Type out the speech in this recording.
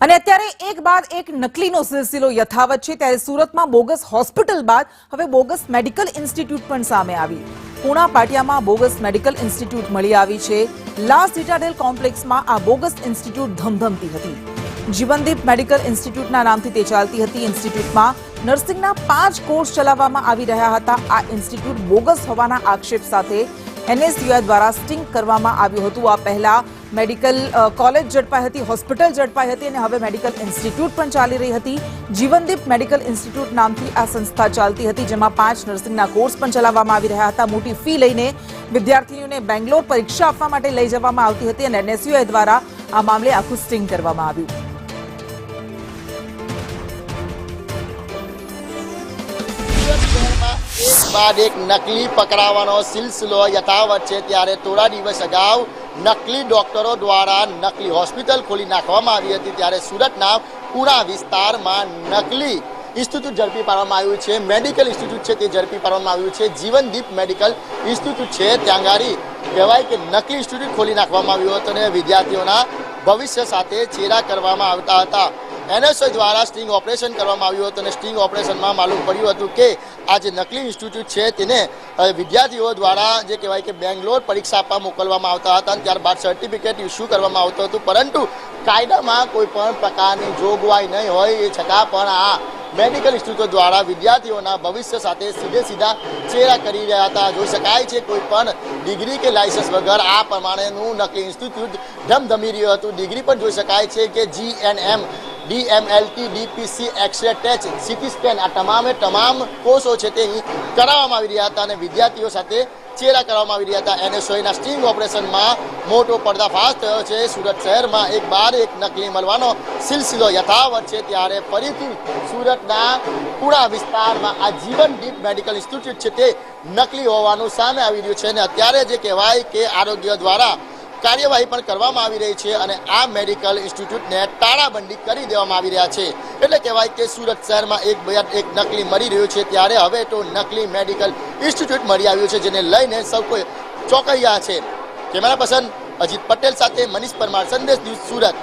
અને અત્યારે એક બાદ એક નકલીનો સિલસિલો યથાવત છે ત્યારે સુરતમાં બોગસ હોસ્પિટલ બાદ હવે બોગસ મેડિકલ ઇન્સ્ટિટ્યૂટ પણ સામે આવી। પૂણા પાટિયામાં બોગસ મેડિકલ ઇન્સ્ટિટ્યૂટ મળી આવી છે। લા સિટાડેલ કોમ્પ્લેક્સમાં આ બોગસ ઇન્સ્ટિટ્યૂટ ધમધમતી હતી। જીવનદીપ મેડિકલ ઇન્સ્ટિટ્યૂટના નામથી તે ચાલતી હતી। ઇન્સ્ટિટ્યૂટમાં નર્સિંગના 5 કોર્સ ચલાવવામાં આવી રહ્યા હતા। આ ઇન્સ્ટિટ્યૂટ બોગસ હોવાના આક્ષેપ સાથે NSUI દ્વારા સ્ટિંગ કરવામાં આવ્યું હતું। આ પહેલા મેડિકલ કોલેજ ઝડપાઈ હતી, હોસ્પિટલ ઝડપાઈ હતી અને હવે મેડિકલ ઇન્સ્ટિટ્યૂટ પણ ચાલી રહી હતી। જીવનદીપ મેડિકલ ઇન્સ્ટિટ્યૂટ નામથી આ સંસ્થા ચાલતી હતી, જેમાં 5 નર્સિંગના કોર્સ પણ ચલાવવામાં આવી રહ્યા હતા। મોટી ફી લઈને વિદ્યાર્થીઓને બેંગ્લોર પરીક્ષા આપવા માટે લઈ જવામાં આવતી હતી અને NSUI દ્વારા આ મામલે આખું સ્ટિંગ કરવામાં આવ્યું। એક બાદ એક નકલી પકડાવાનો સિલસિલો યથાવત છે ત્યારે થોડા દિવસ અગાઉ નકલી ડોક્ટરો દ્વારા નકલી હોસ્પિટલ ખોલી નાખવામાં આવી હતી। ત્યારે સુરતના પૂણા વિસ્તારમાં નકલી ઇન્સ્ટિટ્યૂટ ઝડપી પાડવામાં આવ્યું છે। મેડિકલ ઇન્સ્ટિટ્યૂટ છે તે ઝડપી પાડવામાં આવ્યું છે। જીવનદીપ મેડિકલ ઇન્સ્ટિટ્યૂટ છે ત્યાં ગાડી કહેવાય કે નકલી ઇન્સ્ટિટ્યૂટ ખોલી નાખવામાં આવ્યું હતું અને વિદ્યાર્થીઓના ભવિષ્ય સાથે ચેડા કરવામાં આવતા હતા। NSUI દ્વારા સ્ટિંગ ઓપરેશન કરવામાં આવ્યું હતું અને સ્ટિંગ ઓપરેશનમાં માલુમ પડ્યું હતું કે આ જે નકલી ઇન્સ્ટિટ્યૂટ છે તેને વિદ્યાર્થીઓ દ્વારા જે કહેવાય કે બેંગ્લોર પરીક્ષા આપવા મોકલવામાં આવતા હતા અને ત્યારબાદ સર્ટિફિકેટ ઇસ્યુ કરવામાં આવતું હતું, પરંતુ કાયદામાં કોઈ પણ પ્રકારની જોગવાઈ નહીં હોય એ છતાં પણ આ મેડિકલ ઇન્સ્ટિટ્યૂટ દ્વારા વિદ્યાર્થીઓના ભવિષ્ય સાથે સીધા ચેડા કરી રહ્યા હતા। જોઈ શકાય છે કોઈ પણ ડિગ્રી કે લાયસન્સ વગર આ પ્રમાણેનું નકલી ઇન્સ્ટિટ્યૂટ ધમધમી રહ્યું હતું। ડિગ્રી પણ જોઈ શકાય છે કે GNM, DMLT, DPC, x ray ટેચ, CT scan આ તમામ કોર્સો છે તે કરાવવામાં આવી રહ્યા હતા અને વિદ્યાર્થીઓ સાથે ચેડા કરવામાં આવી રહ્યા હતા। NSUIના સ્ટિંગ ઓપરેશનમાં મોટો પર્દાફાશ થયો છે। સુરત શહેરમાં એક બાદ એક નકલી મળવાનો સિલસિલો યથાવત છે ત્યારે ફરીથી સુરતના પૂણા વિસ્તારમાં આ જીવનદીપ મેડિકલ ઇન્સ્ટિટ્યૂટ છે તે નકલી હોવાનું સામે આવી રહ્યું છે અને અત્યારે જે કહેવાય કે આરોગ્ય દ્વારા કાર્યવાહી પણ કરવામાં આવી રહી છે અને આ મેડિકલ ઇન્સ્ટિટ્યૂટને તાળાબંધી કરી દેવામાં આવી રહ્યા છે। એટલે કહેવાય કે સુરત શહેરમાં એક નકલી મળી રહ્યું છે ત્યારે હવે તો નકલી મેડિકલ ઇન્સ્ટિટ્યૂટ મળી આવ્યું છે, જેને લઈને સૌ કોઈ ચોંકાયા છે। કેમેરા પર્સન અજીત પટેલ સાથે મનીષ પરમાર, સંદેશ ન્યૂઝ, સુરત।